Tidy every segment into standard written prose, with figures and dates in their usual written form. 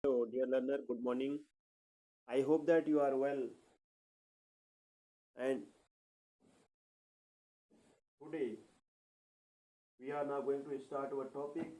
Hello, dear learner, good morning. I hope that you are well. And today we are now going to start our topic.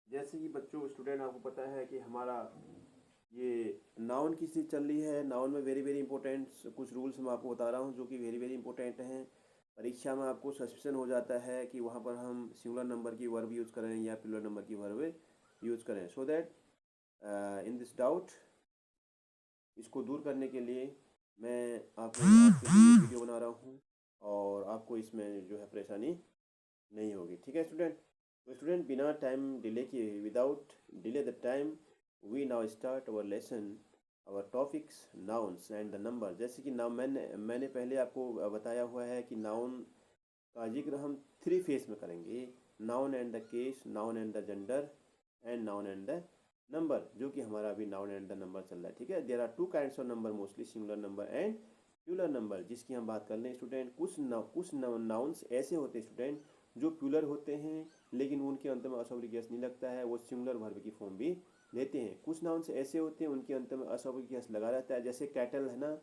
जैसे कि बच्चों student आपको पता है कि हमारा ये नाउन की सीरीज चल रही है। नाउन में वेरी वेरी इंपॉर्टेंट कुछ रूल्स मैं आपको बता रहा हूँ जो कि वेरी वेरी इंपॉर्टेंट हैं। परीक्षा में आपको सस्पेंशन हो जाता है कि वहाँ पर हम सिंगुलर नंबर की वर्ब यूज़ करें या प्लूरल नंबर की वर्ब यूज़ करें। So that in this doubt इसको दूर करने के लिए मैं आपके लिए वीडियो बना रहा हूँ और आपको इसमें जो है परेशानी नहीं होगी। ठीक है स्टूडेंट। तो स्टूडेंट बिना टाइम डिले किए without delay the time we now start our lesson our topics nouns and the number. जैसे कि नाउन मैंने पहले आपको बताया हुआ है कि नाउन का जिक्र हम 3 फेस में करेंगे। Noun and the case, noun and the gender and noun and the number, जो कि हमारा अभी नाउन एंड द नंबर चल रहा है। ठीक है। There are 2 kinds of number mostly, singular number and plural number, जिसकी हम बात कर लें स्टूडेंट। कुछ नाउन्स ऐसे होते हैं स्टूडेंट जो प्यूलर होते हैं लेकिन उनके अंत में असॉबिक एस नहीं लगता है, वो सिंगुलर वर्ब की फॉर्म भी लेते हैं। कुछ नाउन्स ऐसे होते हैं उनके अंत में असॉबिक एस लगा रहता है, जैसे कैटल है ना,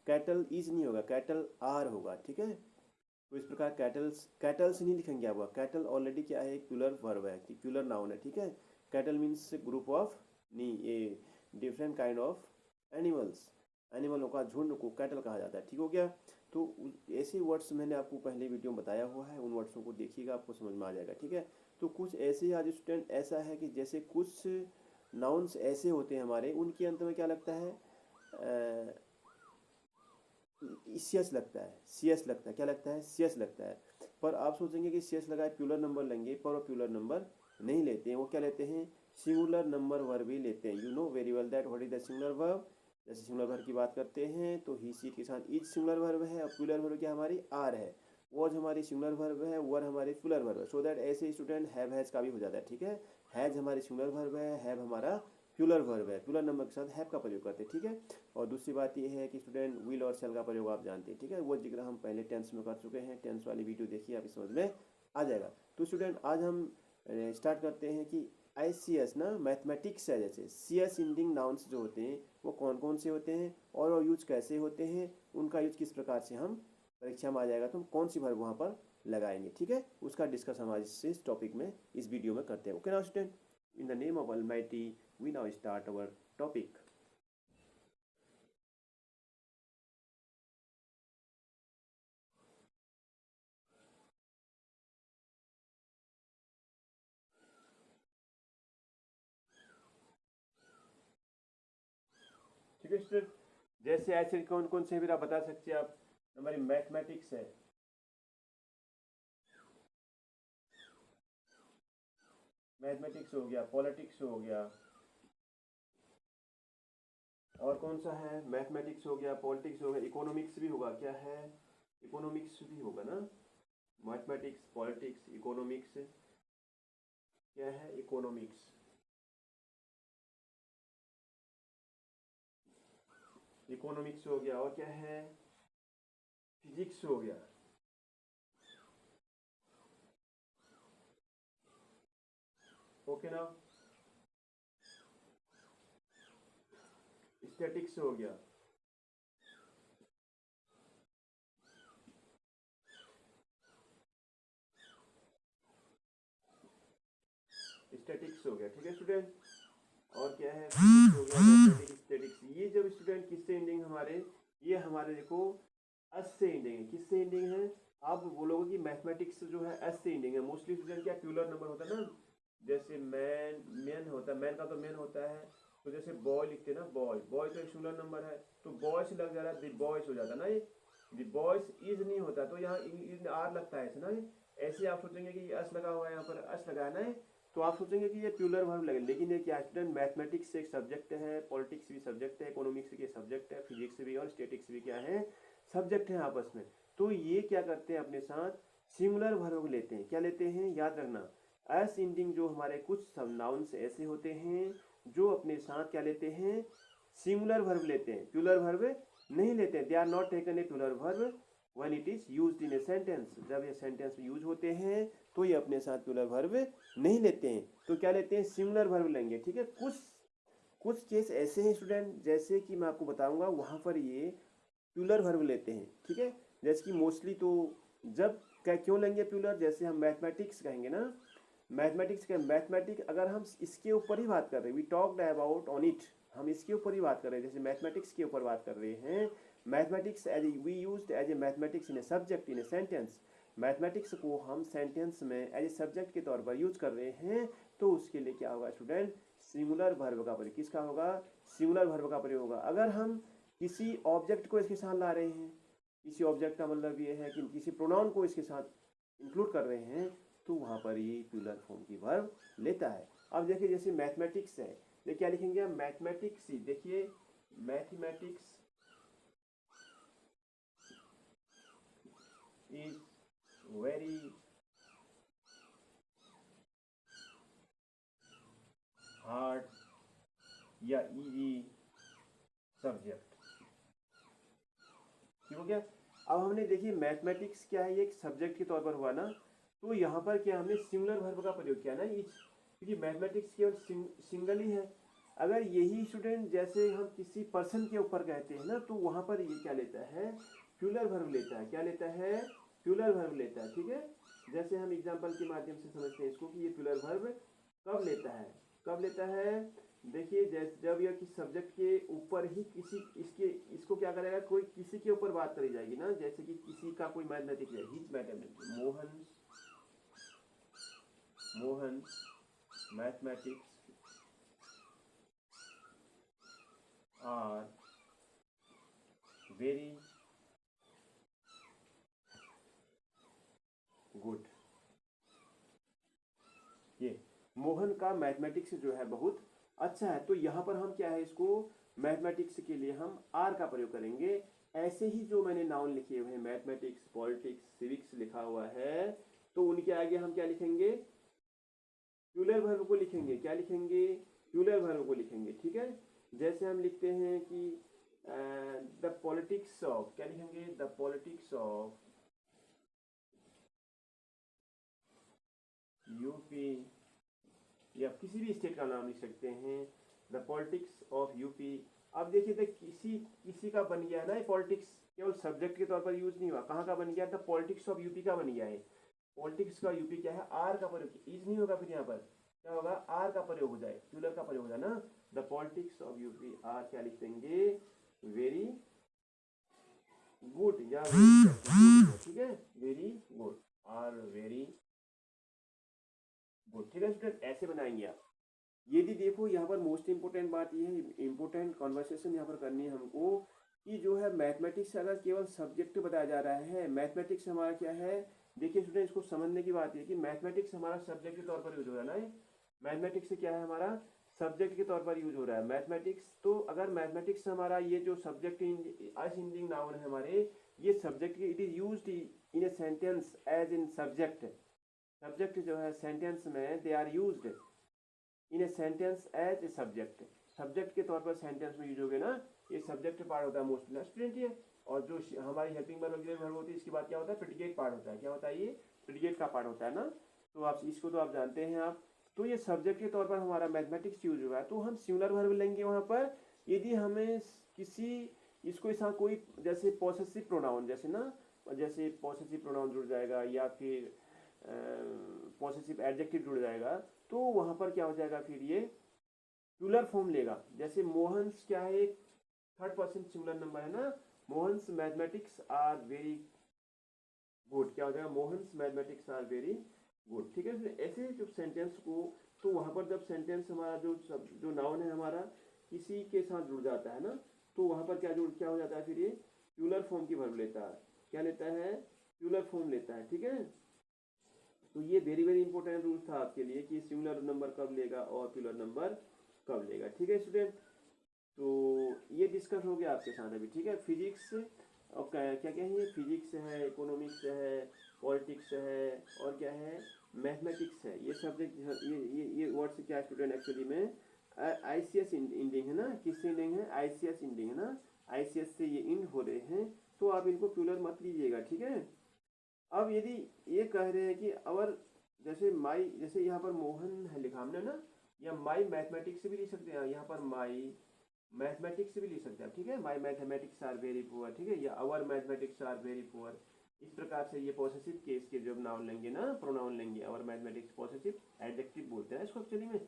कैटल इज नहीं होगा, कैटल आर होगा। ठीक है। तो इस प्रकार कैटल्स नहीं लिखेंगे आप, कैटल ऑलरेडी क्या है, एक प्यूलर वर्ब है, प्यूलर नाउन है। ठीक है। कैटल मीन्स ग्रुप ऑफ नहीं ये डिफरेंट काइंड ऑफ एनिमल्स, एनिमलों का झुंड को कैटल कहा जाता है। ठीक हो गया। तो ऐसे वर्ड्स मैंने आपको पहले वीडियो में बताया हुआ है, उन वर्ड्सों को देखिएगा, आपको समझ में आ जाएगा। ठीक है। तो कुछ ऐसे आज स्टूडेंट ऐसा है कि जैसे कुछ नाउन्स ऐसे होते हैं हमारे, उनके अंत में क्या लगता है, सीएस लगता है, सीएस लगता है, क्या लगता है, सीएस लगता है। पर आप सोचेंगे कि सीएस लगाए प्यूलर नंबर लेंगे, पर वो प्यूलर नंबर नहीं लेते हैं, वो क्या लेते हैं, सिंगुलर नंबर वर्ब ही लेते हैं। You know very well that what is the singular verb. जैसे सिंगुलर वर्ब की बात करते हैं तो ही सी के साथ इज सिंगुलर वर्ब है और प्यूलर वर्ब क्या हमारी आर है, वॉज हमारी सिंगुलर वर्ब है, वर हमारी प्यूलर वर्ब है। सो दैट ऐसे स्टूडेंट हैव हैज का भी हो जाता है। ठीक है। हैज हमारी सिंगुलर वर्ब है, हैव हमारा प्यूलर वर्ब है, प्यूलर नंबर के साथ हैव का प्रयोग करते हैं। ठीक है। और दूसरी बात ये है कि स्टूडेंट विल और शेल का प्रयोग आप जानते हैं। ठीक है। वो जिक्र हम पहले टेंस में कर चुके हैं, टेंस वाली वीडियो देखिए, आप समझ में आ जाएगा। तो स्टूडेंट आज हम स्टार्ट करते हैं कि आई सी एस ना मैथमेटिक्स है, जैसे सी एस इंडिंग नाउन्स जो होते हैं वो कौन कौन से होते हैं और वो यूज कैसे होते हैं, उनका यूज किस प्रकार से हम परीक्षा में आ जाएगा तो हम कौन सी वर्ब वहाँ पर लगाएंगे। ठीक है। उसका डिस्कस हम आज इस टॉपिक में इस वीडियो में करते हैं। ओके ना student, in the name of almighty we now start our topic. ठीक है स्टूडेंट। जैसे ऐसे कौन कौन से फिर आप बता सकते हैं आप, हमारी मैथमेटिक्स है, मैथमेटिक्स हो गया, पॉलिटिक्स हो गया, और कौन सा है, मैथमेटिक्स हो गया, पॉलिटिक्स हो गया, इकोनॉमिक्स भी होगा, क्या है, इकोनॉमिक्स भी होगा ना, मैथमेटिक्स, पॉलिटिक्स, इकोनॉमिक्स, क्या है, इकोनॉमिक्स, इकोनॉमिक्स हो गया, और क्या है, फिजिक्स हो गया, ओके ना, स्टैटिक्स हो गया, स्टैटिक्स हो गया। ठीक है स्टूडेंट। और क्या है, फिजिक्स हो गया, मैथमेटिक्स, स्टैटिक्स। ये जब स्टूडेंट किससे एंडिंग हमारे, ये हमारे देखो एस से एंडिंग है। किससे एंडिंग है, आप बोलोगे कि मैथमेटिक्स जो है एस से एंडिंग है। मोस्टली स्टूडेंट क्या प्यूलर नंबर होता है ना, जैसे मैन, मैन होता है, मैन का तो मैन होता है, तो जैसे बॉय लिखते हैं ना, बॉय, बॉय तो एक सिंगुलर नंबर है, तो बॉय से लग जा रहा है, द बॉयज हो जाता है ना, ये द बॉयज इज नहीं होता, तो यहाँ इन आर लगता है ऐसे ना। ऐसे आप सोचेंगे कि एस लगा हुआ है, यहाँ पर एस लगा है ना, तो आप सोचेंगे कि ये प्यूलर वर्ब लगे, लेकिन ये क्या स्टूडेंट, मैथमेटिक्स एक सब्जेक्ट है, पॉलिटिक्स भी सब्जेक्ट है, इकोनॉमिक्स के सब्जेक्ट है, फिजिक्स भी और स्टेटिक्स भी क्या है, सब्जेक्ट है आपस में। तो ये क्या करते हैं, अपने साथ सिंगुलर वर्ब लेते हैं। क्या लेते हैं, याद रखना, एस इंडिंग जो हमारे कुछ सब नाउन्स ऐसे होते हैं जो अपने साथ क्या लेते हैं, सिंगुलर वर्ब लेते हैं, प्यूलर वर्ब नहीं लेते हैं। They are not taken a plural verb when it is used in a sentence. जब ये सेंटेंस में यूज होते हैं तो ये अपने साथ प्यूलर वर्ब नहीं लेते हैं, तो क्या लेते हैं, सिंगुलर वर्ब लेंगे। ठीक है। कुछ कुछ केस ऐसे हैं स्टूडेंट, जैसे कि मैं आपको बताऊंगा, वहाँ पर ये प्यूलर वर्ब लेते हैं, ठीक है। जैसे कि मोस्टली तो जब क्या क्यों लेंगे प्यूलर, जैसे हम मैथमेटिक्स कहेंगे ना, मैथमेटिक्स का मैथमेटिक्स अगर हम इसके ऊपर ही बात कर रहे हैं, we talked about on it, हम इसके ऊपर ही बात कर रहे हैं, जैसे मैथमेटिक्स के ऊपर बात कर रहे हैं, mathematics as we used as a mathematics in a subject in a sentence, mathematics को हम सेंटेंस में एज ए सब्जेक्ट के तौर पर यूज कर रहे हैं, तो उसके लिए क्या होगा स्टूडेंट, सिंगुलर वर्ब का प्रयोग, किसका होगा, सिंगुलर वर्ब का प्रयोग होगा। अगर हम किसी ऑब्जेक्ट को इसके साथ ला रहे हैं, किसी ऑब्जेक्ट का मतलब ये है कि किसी प्रोनाउन को इसके साथ इंक्लूड कर रहे हैं, तो वहाँ पर ये प्यूलर फॉर्म की वर्ब लेता है। अब देखिए जैसे मैथमेटिक्स है, देखिए क्या लिखेंगे आप, मैथमेटिक्स, देखिए मैथमेटिक्स इज वेरी हार्ड या इजी सब्जेक्ट, ठीक हो गया। अब हमने देखिए मैथमेटिक्स क्या है, ये एक सब्जेक्ट के तौर पर हुआ ना, तो यहाँ पर क्या हमने सिंगुलर वर्ब का प्रयोग किया ना, क्योंकि मैथमेटिक्स केवल सिंगल ही है। अगर यही स्टूडेंट जैसे हम किसी पर्सन के ऊपर कहते हैं ना, तो वहाँ पर ये क्या लेता है, प्यूलर वर्ब लेता है, क्या लेता है, प्यूलर वर्ब लेता है, ठीक है। जैसे हम एग्जाम्पल के माध्यम से समझते हैं इसको कि ये प्यूलर वर्ब कब लेता है, कब लेता है, देखिए जब यह किसी सब्जेक्ट के ऊपर ही इसको क्या करेगा, कोई किसी के ऊपर बात करी जाएगी ना, जैसे कि किसी का कोई मैथमेटिक्स है, his mathematics, Mohan mathematics are very good, ये मोहन का मैथमेटिक्स जो है बहुत अच्छा है, तो यहाँ पर हम क्या है, इसको मैथमेटिक्स के लिए हम आर का प्रयोग करेंगे। ऐसे ही जो मैंने नाउन लिखे हुए हैं, मैथमेटिक्स, पॉलिटिक्स, सिविक्स लिखा हुआ है, तो उनके आगे हम क्या लिखेंगे, प्यूलर वर्ब को लिखेंगे, क्या लिखेंगे, प्यूलर वर्ब को लिखेंगे, ठीक है। जैसे हम लिखते हैं कि द पॉलिटिक्स ऑफ, क्या लिखेंगे, द पॉलिटिक्स ऑफ यूपी, या किसी भी स्टेट का नाम लिख सकते हैं, द पॉलिटिक्स ऑफ यूपी। अब देखिए तो किसी का बन गया है ना, ये पॉलिटिक्स केवल सब्जेक्ट के तौर पर यूज नहीं हुआ, कहाँ का बन गया, द पॉलिटिक्स ऑफ यूपी का बन गया है। पॉलिटिक्स का यूपी क्या है, आर का प्रयोग, इज नहीं होगा, फिर यहाँ पर क्या होगा, आर का प्रयोग हो जाए, प्यूलर का प्रयोग हो जाए ना, the politics of UP are क्या लिख देंगे, वेरी गुड या वेरी, ठीक है, very good, are very good, ठीक है स्टूडेंट, ऐसे बनाएंगे आप। यदि देखो यहाँ पर मोस्ट इंपोर्टेंट बात ये है, इंपोर्टेंट कॉन्वर्सेशन यहाँ पर करनी है हमको, कि जो है मैथमेटिक्स अगर केवल सब्जेक्ट बताया जा रहा है, मैथमेटिक्स हमारा क्या है, देखिए स्टूडेंट इसको समझने की बात है कि मैथमेटिक्स हमारा सब्जेक्ट के तौर पर यूज हो रहा है ना, मैथमेटिक्स से क्या है, हमारा सब्जेक्ट के तौर पर यूज हो रहा है मैथमेटिक्स। तो अगर मैथमेटिक्स हमारा ये जो सब्जेक्ट अनसिंडिंग नाउन है हमारे, ये subject it is used in a sentence as in subject, subject जो है सेंटेंस में they are used in a sentence as a subject, subject के तौर पर सेंटेंस में यूज हो गए ना, ये सब्जेक्ट पार्ट होता है मोस्टली स्टूडेंट ये। और जो हमारी हेल्पिंग वर्ब वगैरह वर्ब होती है, इसके बाद क्या होता है, प्रेडिकेट पार्ट होता है, क्या होता है, ये प्रेडिकेट का पार्ट होता है ना, तो आप इसको तो आप जानते हैं आप। तो ये सब्जेक्ट के तौर पर हमारा मैथमेटिक्स यूज हुआ है, तो हम सिंगुलर वर्ब लेंगे वहाँ पर, यदि हमें किसी इसको साथ कोई जैसे पॉसेसिव प्रोनाउन, जैसे ना, जैसे पॉसेसिव प्रोनाउन जुड़ जाएगा या फिर पॉसेसिव एडजेक्टिव जुड़ जाएगा, तो वहाँ पर क्या हो जाएगा, फिर ये प्यूलर फॉर्म लेगा। जैसे मोहन्स क्या है, एक थर्ड पर्सन सिंगुलर नंबर है ना, Mohan's mathematics are very good, क्या हो जाएगा, Mohan's mathematics are very good, ठीक है। ऐसे जो सेंटेंस को, तो वहाँ पर जब सेंटेंस हमारा जो नाउन है हमारा किसी के साथ जुड़ जाता है ना, तो वहाँ पर क्या हो जाता है, फिर ये प्यूलर फॉर्म की वर्ब लेता है, क्या लेता है, प्यूलर फॉर्म लेता है, ठीक है। तो ये वेरी वेरी इंपॉर्टेंट रूल था आपके लिए कि सिंगुलर नंबर कब लेगा और प्यूलर नंबर कब लेगा, ठीक है स्टूडेंट। तो ये डिस्कस हो गया आपके साथ अभी, ठीक है। फिजिक्स और क्या क्या है, फिजिक्स है, इकोनॉमिक्स है, पॉलिटिक्स है, और क्या है, मैथमेटिक्स है, ये सब्जेक्ट, ये वर्ड से क्या स्टूडेंट एक्चुअली में आईसीएस इंडिंग है ना, किससे इंडिंग है, आईसीएस इंडिंग है ना, आईसीएस से ये इंड हो रहे हैं, तो आप इनको प्यूलर मत लीजिएगा, ठीक है। अब यदि ये कह रहे हैं कि अवर, जैसे माई, जैसे यहाँ पर मोहन है लिखा हमने ना, या माई मैथमेटिक्स से भी लिख सकते हैं, यहाँ पर माई मैथमेटिक्स से भी लिख सकते हैं, ठीक है, my mathematics are very poor, ठीक है, या our mathematics are very poor. इस प्रकार से ये पॉसेसिव केस के जब नाउन लेंगे ना, प्रोनाउन लेंगे, आवर मैथमेटिक्स पॉसेसिव एडजेक्टिव बोलते हैं इसको एक्चुअली में।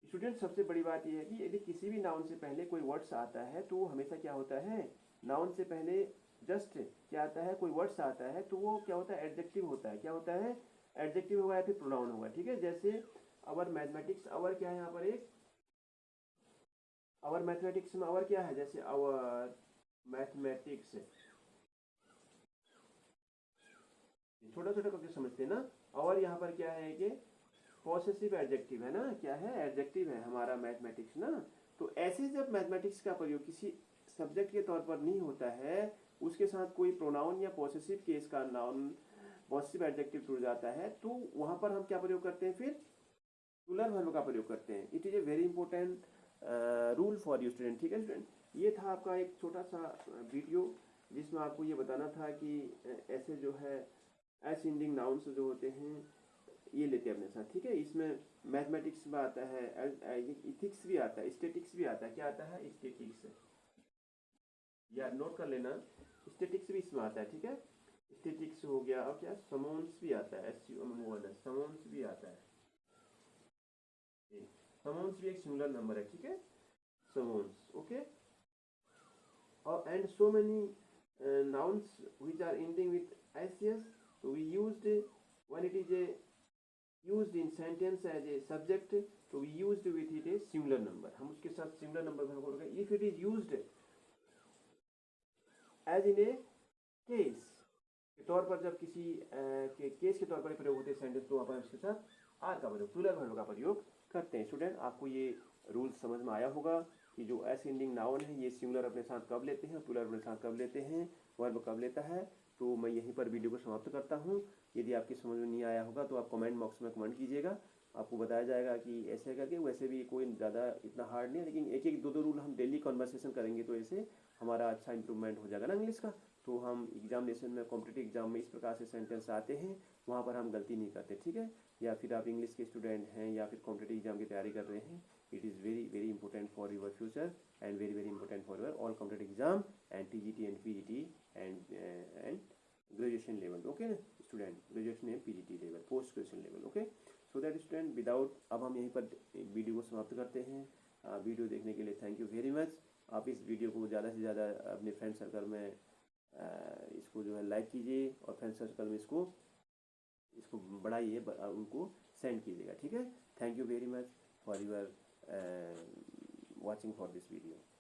स्टूडेंट सबसे बड़ी बात यह है कि यदि किसी भी नाउन से पहले कोई वर्ड्स आता है तो हमेशा क्या होता है, नाउन से पहले जस्ट क्या आता है, कोई वर्ड्स आता है तो वो क्या होता है, एडजेक्टिव होता है। क्या होता है, एडजेक्टिव होगा या फिर प्रोनाउन होगा, ठीक है। जैसे अवर मैथमेटिक्स, अवर क्या है यहाँ पर एक, अवर मैथमेटिक्स में अवर क्या है, जैसे अवर मैथमेटिक्स, छोटा छोटा करके समझते हैं ना। और यहाँ पर क्या है कि पॉसेसिव एडजेक्टिव है ना, क्या है, एडजेक्टिव है हमारा मैथमेटिक्स ना। तो ऐसे जब मैथमेटिक्स का प्रयोग किसी सब्जेक्ट के तौर पर नहीं होता है, उसके साथ कोई प्रोनाउन या पॉसेसिव केस का नाउन पॉसेसिव एडजेक्टिव जुड़ जाता है, तो वहां पर हम क्या प्रयोग करते हैं, फिर प्लूरल वर्ब का प्रयोग करते हैं। It is a very important rule for you student, ठीक है स्टूडेंट। ये था आपका एक छोटा सा वीडियो जिसमें आपको ये बताना था कि ऐसे जो है एस इंडिंग नाउन्स जो होते हैं ये लेते हैं अपने साथ, ठीक है। इसमें मैथमेटिक्स में आता है, इथिक्स भी आता है, स्टेटिक्स भी आता है। क्या आता है, स्टेटिक्स, यार नोट कर लेना, स्टेटिक्स भी इसमें आता है, ठीक है। स्टेटिक्स हो गया, और क्या समोन्स भी आता है, समोन्स भी आता है। समोन्स भी एक सिंगुलर नंबर है, ठीक है, समोन्स, ओके। और and so many nouns which are ending with ss, so we used when it is a used in sentence as a subject, so we used with it a singular number, हम उसके साथ singular number का प्रयोग करेंगे। if it is used as in a case के तौर पर, जब किसी के केस के तौर पर प्रयोग होते हैं सेंटेंस, तो अपन उसके साथ आर का प्रयोग, प्लूरल वर्ब का प्रयोग करते हैं। स्टूडेंट आपको ये रूल समझ में आया होगा कि जो एस एंडिंग नाउन है ये सिंगुलर अपने साथ कब लेते हैं, प्लूरल अपने साथ कब लेते हैं, वर्ब कब लेता है। तो मैं यहीं पर वीडियो को समाप्त करता हूँ। यदि आपकी समझ में नहीं आया होगा तो आप कमेंट बॉक्स में कमेंट कीजिएगा, आपको बताया जाएगा कि ऐसे करके। वैसे भी कोई ज़्यादा इतना हार्ड नहीं है, लेकिन एक एक दो दो रूल हम डेली कॉन्वर्सेशन करेंगे तो ऐसे हमारा अच्छा इंप्रूवमेंट हो जाएगा ना इंग्लिश का। तो हम एग्जामिनेशन में, कॉम्पिटिटिव एग्जाम में इस प्रकार से सेंटेंस आते हैं, वहाँ पर हम गलती नहीं करते, ठीक है। या फिर आप इंग्लिश के स्टूडेंट हैं या फिर कॉम्पिटिटिव एग्जाम की तैयारी कर रहे हैं, it is very very important for your future and very very important for your all competitive exam and TGT and PGT and graduation level, okay ना student, graduation and PGT level, post graduation level, okay. So that student, without, अब हम यहीं पर video को समाप्त करते हैं। Video देखने के लिए थैंक यू वेरी मच। आप इस वीडियो को ज़्यादा से ज़्यादा अपने फ्रेंड सर्कल में इसको जो है लाइक कीजिए, और फ्रेंड सर्कल में इसको बढ़ाइए, उनको सेंड कीजिएगा, ठीक है। Thank you very much for your watching for this video.